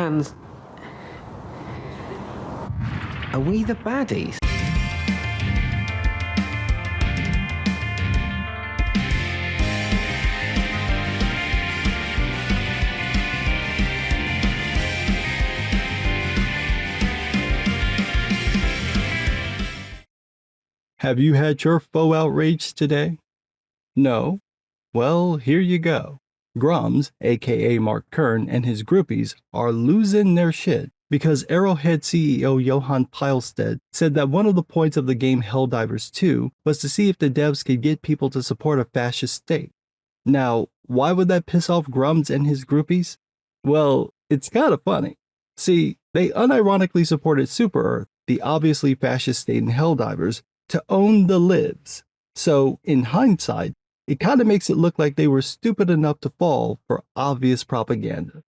hands. Are we the baddies? Have you had your faux outrage today? No? Well, here you go. Grums, aka Mark Kern, and his groupies are losing their shit because Arrowhead CEO Johan Pilestead said that one of the points of the game Helldivers 2 was to see if the devs could get people to support a fascist state. Now, why would that piss off Grums and his groupies? Well, it's kind of funny. See, they unironically supported Super Earth, the obviously fascist state in Helldivers, to own the libs. So, in hindsight, it kind of makes it look like they were stupid enough to fall for obvious propaganda.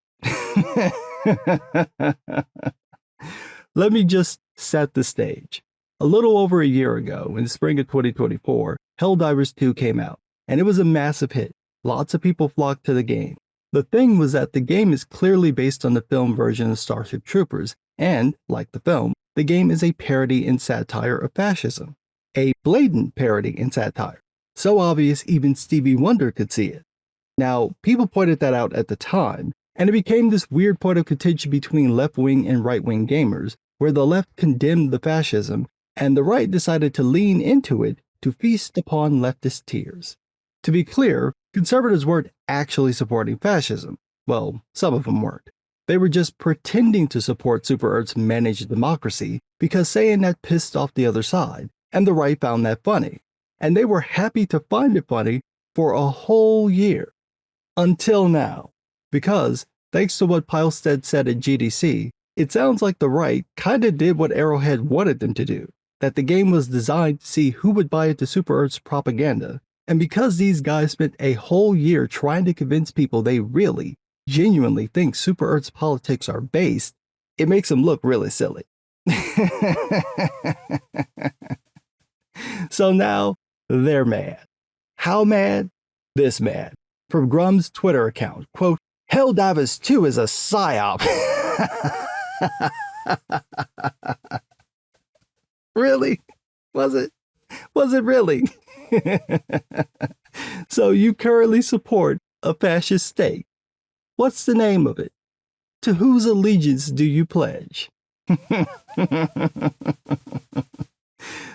Let me just set the stage. A little over a year ago, in the spring of 2024, Helldivers 2 came out, and it was a massive hit. Lots of people flocked to the game. The thing was that the game is clearly based on the film version of Starship Troopers, and, like the film, the game is a parody and satire of fascism. A blatant parody and satire. So obvious even Stevie Wonder could see it. Now, people pointed that out at the time, and it became this weird point of contention between left-wing and right-wing gamers, where the left condemned the fascism, and the right decided to lean into it to feast upon leftist tears. To be clear, conservatives weren't actually supporting fascism. Well, some of them weren't. They were just pretending to support Super Earth's managed democracy because saying that pissed off the other side. And the right found that funny. And they were happy to find it funny for a whole year. Until now. Because, thanks to what Pilestead said at GDC, it sounds like the right kinda did what Arrowhead wanted them to do. That the game was designed to see who would buy into Super Earth's propaganda. And because these guys spent a whole year trying to convince people they really, genuinely think Super Earth's politics are based, it makes them look really silly. So now, they're mad. How mad? This mad. From Grum's Twitter account, quote, Helldivers 2 is a psyop. Really? Was it? Was it really? So you currently support a fascist state. What's the name of it? To whose allegiance do you pledge?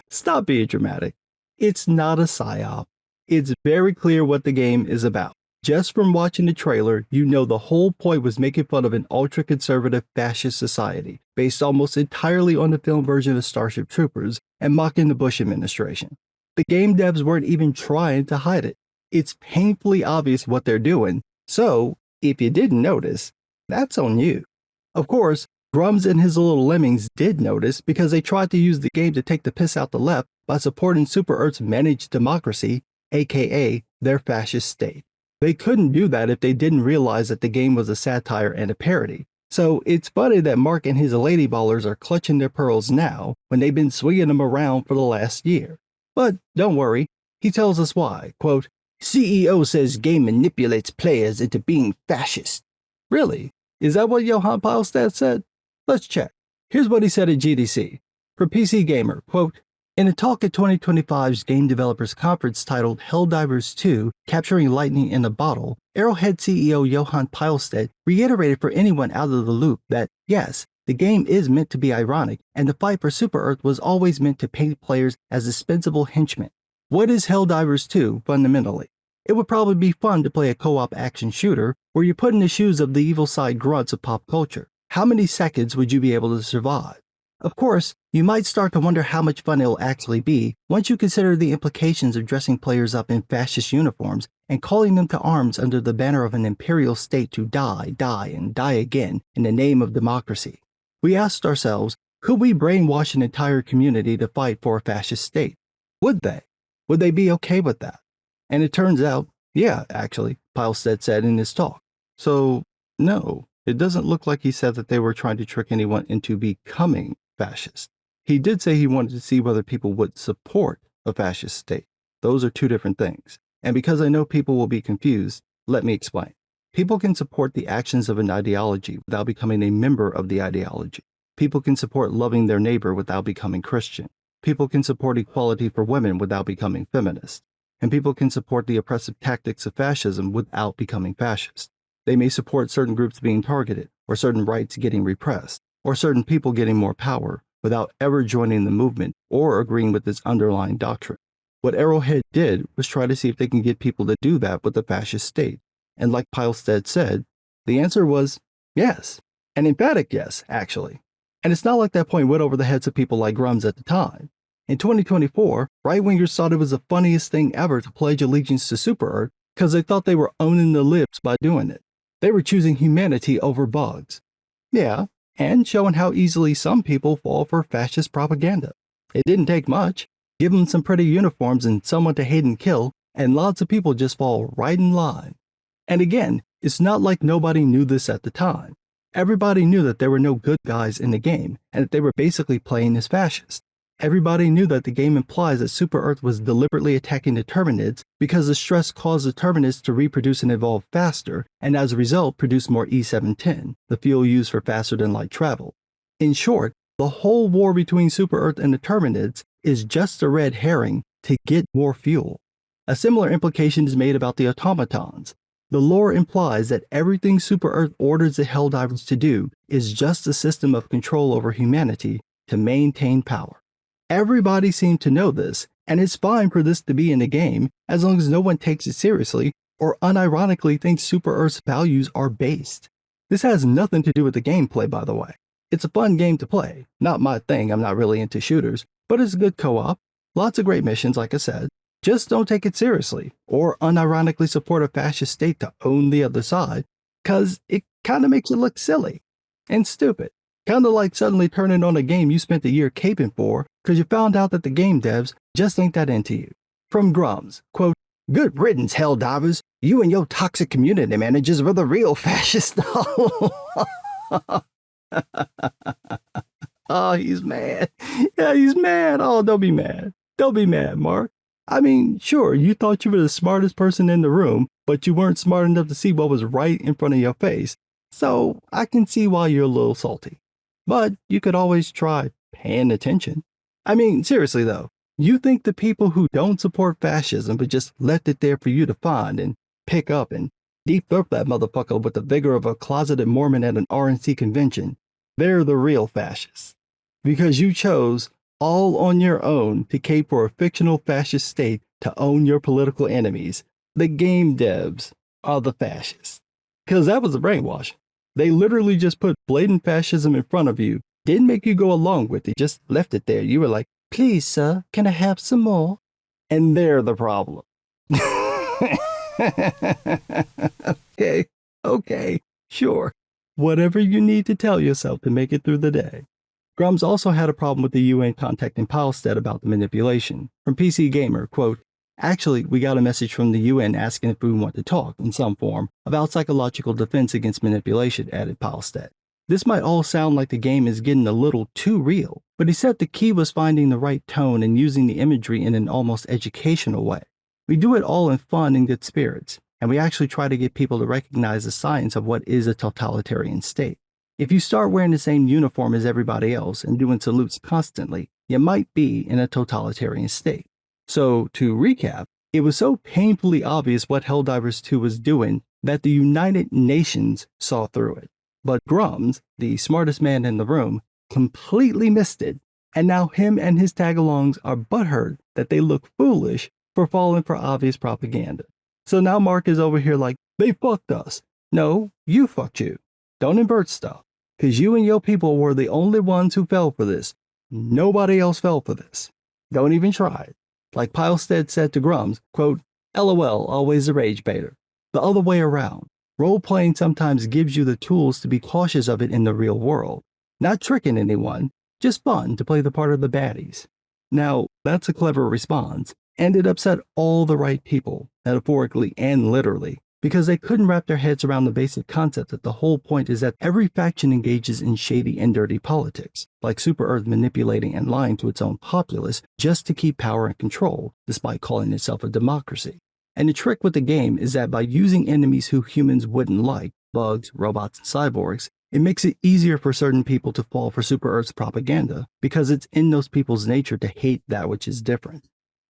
Stop being dramatic. It's not a psyop. It's very clear what the game is about. Just from watching the trailer, you know the whole point was making fun of an ultra-conservative fascist society, based almost entirely on the film version of Starship Troopers, and mocking the Bush administration. The game devs weren't even trying to hide it. It's painfully obvious what they're doing, so, if you didn't notice, that's on you. Of course, Grums and his little lemmings did notice because they tried to use the game to take the piss out the left by supporting Super Earth's managed democracy, aka their fascist state. They couldn't do that if they didn't realize that the game was a satire and a parody. So it's funny that Mark and his lady ballers are clutching their pearls now when they've been swinging them around for the last year. But don't worry, he tells us why, quote, CEO says game manipulates players into being fascist. Really? Is that what Johan Pilestead said? Let's check. Here's what he said at GDC. For PC Gamer, quote, in a talk at 2025's Game Developers Conference titled Helldivers 2, Capturing Lightning in a Bottle, Arrowhead CEO Johan Pilestead reiterated for anyone out of the loop that, yes, the game is meant to be ironic, and the fight for Super Earth was always meant to paint players as dispensable henchmen. What is Helldivers 2, fundamentally? It would probably be fun to play a co-op action shooter where you put in the shoes of the evil side grunts of pop culture. How many seconds would you be able to survive? Of course, you might start to wonder how much fun it'll actually be once you consider the implications of dressing players up in fascist uniforms and calling them to arms under the banner of an imperial state to die, and die again in the name of democracy. We asked ourselves, could we brainwash an entire community to fight for a fascist state? Would they? Would they be okay with that? And it turns out, yeah, actually, Pilestead said in his talk. So, no, it doesn't look like he said that they were trying to trick anyone into becoming fascist. He did say he wanted to see whether people would support a fascist state. Those are two different things. And because I know people will be confused, let me explain. People can support the actions of an ideology without becoming a member of the ideology. People can support loving their neighbor without becoming Christian. People can support equality for women without becoming feminist. And people can support the oppressive tactics of fascism without becoming fascist. They may support certain groups being targeted, or certain rights getting repressed, or certain people getting more power without ever joining the movement or agreeing with its underlying doctrine. What Arrowhead did was try to see if they can get people to do that with the fascist state. And like Pilestead said, the answer was yes. An emphatic yes, actually. And it's not like that point went over the heads of people like Grums at the time. In 2024, right-wingers thought it was the funniest thing ever to pledge allegiance to Super Earth because they thought they were owning the libs by doing it. They were choosing humanity over bugs. Yeah, and showing how easily some people fall for fascist propaganda. It didn't take much. Give them some pretty uniforms and someone to hate and kill, and lots of people just fall right in line. And again, it's not like nobody knew this at the time. Everybody knew that there were no good guys in the game, and that they were basically playing as fascists. Everybody knew that the game implies that Super Earth was deliberately attacking the Terminids because the stress caused the Terminids to reproduce and evolve faster, and as a result produce more E710, the fuel used for faster-than-light travel. In short, the whole war between Super Earth and the Terminids is just a red herring to get more fuel. A similar implication is made about the automatons. The lore implies that everything Super Earth orders the Helldivers to do is just a system of control over humanity to maintain power. Everybody seemed to know this, and it's fine for this to be in the game as long as no one takes it seriously or unironically thinks Super Earth's values are based. This has nothing to do with the gameplay, by the way. It's a fun game to play. Not my thing, I'm not really into shooters, but it's a good co-op. Lots of great missions, like I said. Just don't take it seriously, or unironically support a fascist state to own the other side, cause it kinda makes you look silly and stupid. Kinda like suddenly turning on a game you spent a year caping for, cause you found out that the game devs just ain't that into you. From Grums, quote, "Good riddance, Helldivers. You and your toxic community managers were the real fascists." Oh, he's mad. Yeah, he's mad. Oh, don't be mad. Don't be mad, Mark. I mean, sure, you thought you were the smartest person in the room, but you weren't smart enough to see what was right in front of your face. So I can see why you're a little salty. But you could always try paying attention. I mean, seriously though, you think the people who don't support fascism but just left it there for you to find and pick up and deep throat that motherfucker with the vigor of a closeted Mormon at an RNC convention, they're the real fascists. Because you chose all on your own to cape for a fictional fascist state to own your political enemies. The game devs are the fascists. Because that was a brainwash. They literally just put blatant fascism in front of you, didn't make you go along with it, just left it there. You were like, "Please, sir, can I have some more?" And they're the problem. Okay, sure. Whatever you need to tell yourself to make it through the day. Grums also had a problem with the UN contacting Pilestead about the manipulation. From PC Gamer, quote, "Actually, we got a message from the UN asking if we want to talk, in some form, about psychological defense against manipulation," added Pilestead. This might all sound like the game is getting a little too real, but he said the key was finding the right tone and using the imagery in an almost educational way. "We do it all in fun and good spirits, and we actually try to get people to recognize the science of what is a totalitarian state. If you start wearing the same uniform as everybody else and doing salutes constantly, you might be in a totalitarian state." So, to recap, it was so painfully obvious what Helldivers 2 was doing that the United Nations saw through it. But Grums, the smartest man in the room, completely missed it, and now him and his tagalongs are butthurt that they look foolish for falling for obvious propaganda. So now Mark is over here like, "They fucked us." No, you fucked you. Don't invert stuff, because you and your people were the only ones who fell for this. Nobody else fell for this. Don't even try it. Like Pilestead said to Grums, quote, "LOL, always a rage baiter." The other way around. Role-playing sometimes gives you the tools to be cautious of it in the real world. Not tricking anyone, just fun to play the part of the baddies. Now, that's a clever response, and it upset all the right people, metaphorically and literally, because they couldn't wrap their heads around the basic concept that the whole point is that every faction engages in shady and dirty politics, like Super Earth manipulating and lying to its own populace just to keep power and control, despite calling itself a democracy. And the trick with the game is that by using enemies who humans wouldn't like, bugs, robots, and cyborgs, it makes it easier for certain people to fall for Super Earth's propaganda because it's in those people's nature to hate that which is different.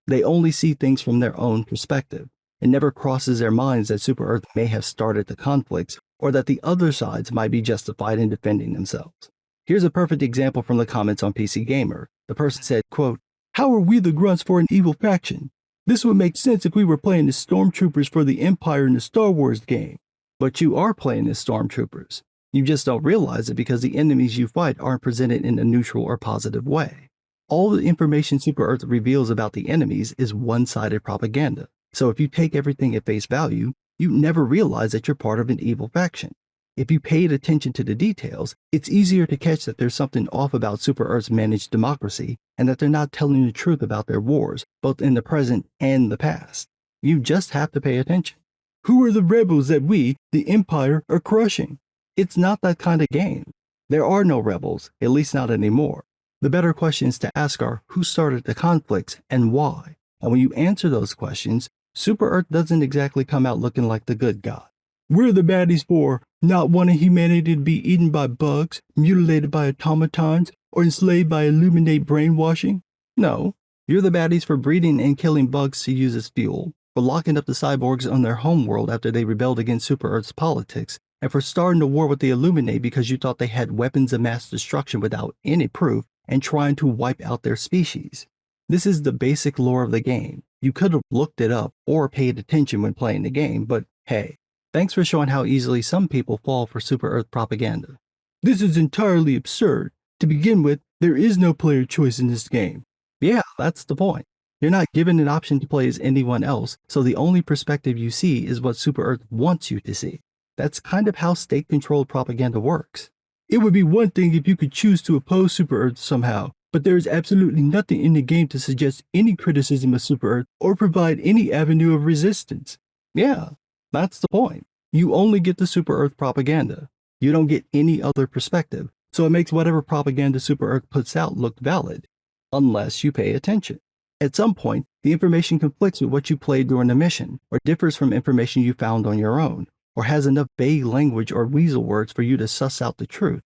They only see things from their own perspective. It never crosses their minds that Super Earth may have started the conflicts or that the other sides might be justified in defending themselves. Here's a perfect example from the comments on PC Gamer. The person said, quote, "How are we the grunts for an evil faction? This would make sense if we were playing as stormtroopers for the Empire in the Star Wars game. But you are playing as stormtroopers. You just don't realize it because the enemies you fight aren't presented in a neutral or positive way. All the information Super Earth reveals about the enemies is one-sided propaganda. So if you take everything at face value, you never realize that you're part of an evil faction. If you paid attention to the details, it's easier to catch that there's something off about Super Earth's managed democracy and that they're not telling the truth about their wars, both in the present and the past. You just have to pay attention. Who are the rebels that we, the Empire, are crushing? It's not that kind of game. There are no rebels, at least not anymore. The better questions to ask are who started the conflicts and why. And when you answer those questions, Super Earth doesn't exactly come out looking like the good guy. We're the baddies for not wanting humanity to be eaten by bugs, mutilated by automatons, or enslaved by Illuminate brainwashing. No, you're the baddies for breeding and killing bugs to use as fuel, for locking up the cyborgs on their homeworld after they rebelled against Super Earth's politics, and for starting a war with the Illuminate because you thought they had weapons of mass destruction without any proof and trying to wipe out their species. This is the basic lore of the game. You could have looked it up or paid attention when playing the game, but hey, thanks for showing how easily some people fall for Super Earth propaganda. This is entirely absurd. To begin with, there is no player choice in this game. Yeah, that's the point. You're not given an option to play as anyone else, so the only perspective you see is what Super Earth wants you to see. That's kind of how state-controlled propaganda works. It would be one thing if you could choose to oppose Super Earth somehow, but there is absolutely nothing in the game to suggest any criticism of Super Earth or provide any avenue of resistance. Yeah, that's the point. You only get the Super Earth propaganda. You don't get any other perspective, so it makes whatever propaganda Super Earth puts out look valid, unless you pay attention. At some point, the information conflicts with what you played during the mission, or differs from information you found on your own, or has enough vague language or weasel words for you to suss out the truth,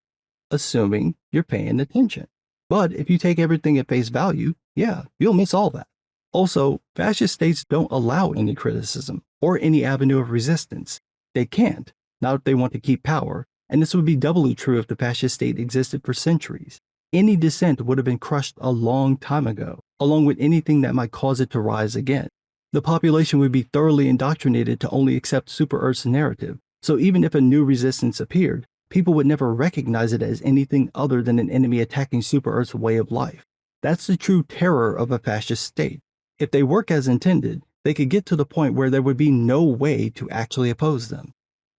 assuming you're paying attention. But if you take everything at face value, yeah, you'll miss all that. Also, fascist states don't allow any criticism or any avenue of resistance. They can't, not if they want to keep power, and this would be doubly true if the fascist state existed for centuries. Any dissent would have been crushed a long time ago, along with anything that might cause it to rise again. The population would be thoroughly indoctrinated to only accept Super Earth's narrative, so even if a new resistance appeared, people would never recognize it as anything other than an enemy attacking Super Earth's way of life. That's the true terror of a fascist state. If they work as intended, they could get to the point where there would be no way to actually oppose them.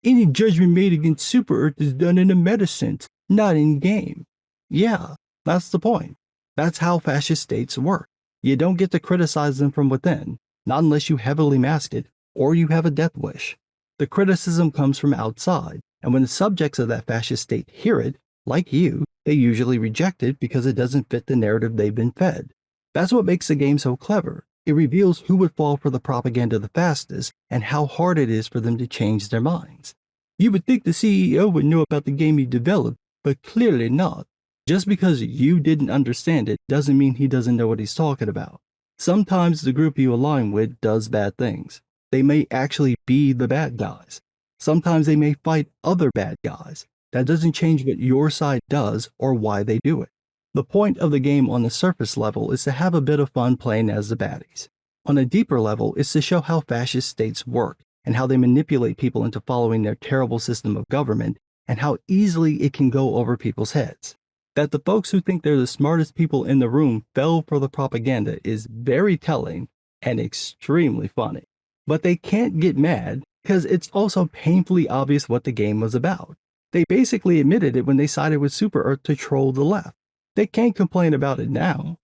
Any judgment made against Super Earth is done in a meta sense, not in game. Yeah, that's the point. That's how fascist states work. You don't get to criticize them from within, not unless you heavily mask it or you have a death wish. The criticism comes from outside, and when the subjects of that fascist state hear it, like you, they usually reject it because it doesn't fit the narrative they've been fed. That's what makes the game so clever. It reveals who would fall for the propaganda the fastest and how hard it is for them to change their minds. You would think the CEO would know about the game he developed, but clearly not. Just because you didn't understand it doesn't mean he doesn't know what he's talking about. Sometimes the group you align with does bad things. They may actually be the bad guys. Sometimes they may fight other bad guys. That doesn't change what your side does or why they do it. The point of the game on the surface level is to have a bit of fun playing as the baddies. On a deeper level, it's to show how fascist states work and how they manipulate people into following their terrible system of government and how easily it can go over people's heads. That the folks who think they're the smartest people in the room fell for the propaganda is very telling and extremely funny. But they can't get mad because it's also painfully obvious what the game was about. They basically admitted it when they sided with Super Earth to troll the left. They can't complain about it now.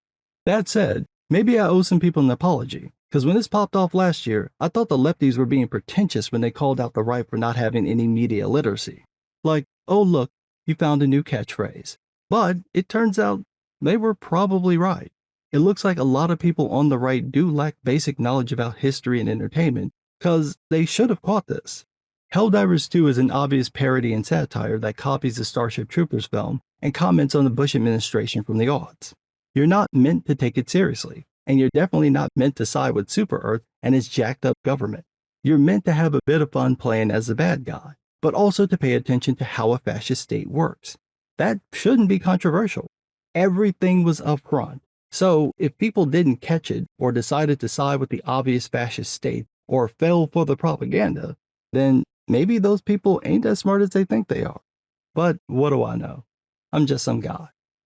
That said, maybe I owe some people an apology, because when this popped off last year, I thought the lefties were being pretentious when they called out the right for not having any media literacy. Like, oh look, you found a new catchphrase. But it turns out they were probably right. It looks like a lot of people on the right do lack basic knowledge about history and entertainment, because they should have caught this. Helldivers 2 is an obvious parody and satire that copies the Starship Troopers film and comments on the Bush administration from the aughts. You're not meant to take it seriously, and you're definitely not meant to side with Super Earth and its jacked up government. You're meant to have a bit of fun playing as the bad guy, but also to pay attention to how a fascist state works. That shouldn't be controversial. Everything was upfront. So if people didn't catch it or decided to side with the obvious fascist state or fell for the propaganda, then maybe those people ain't as smart as they think they are. But what do I know? I'm just some guy.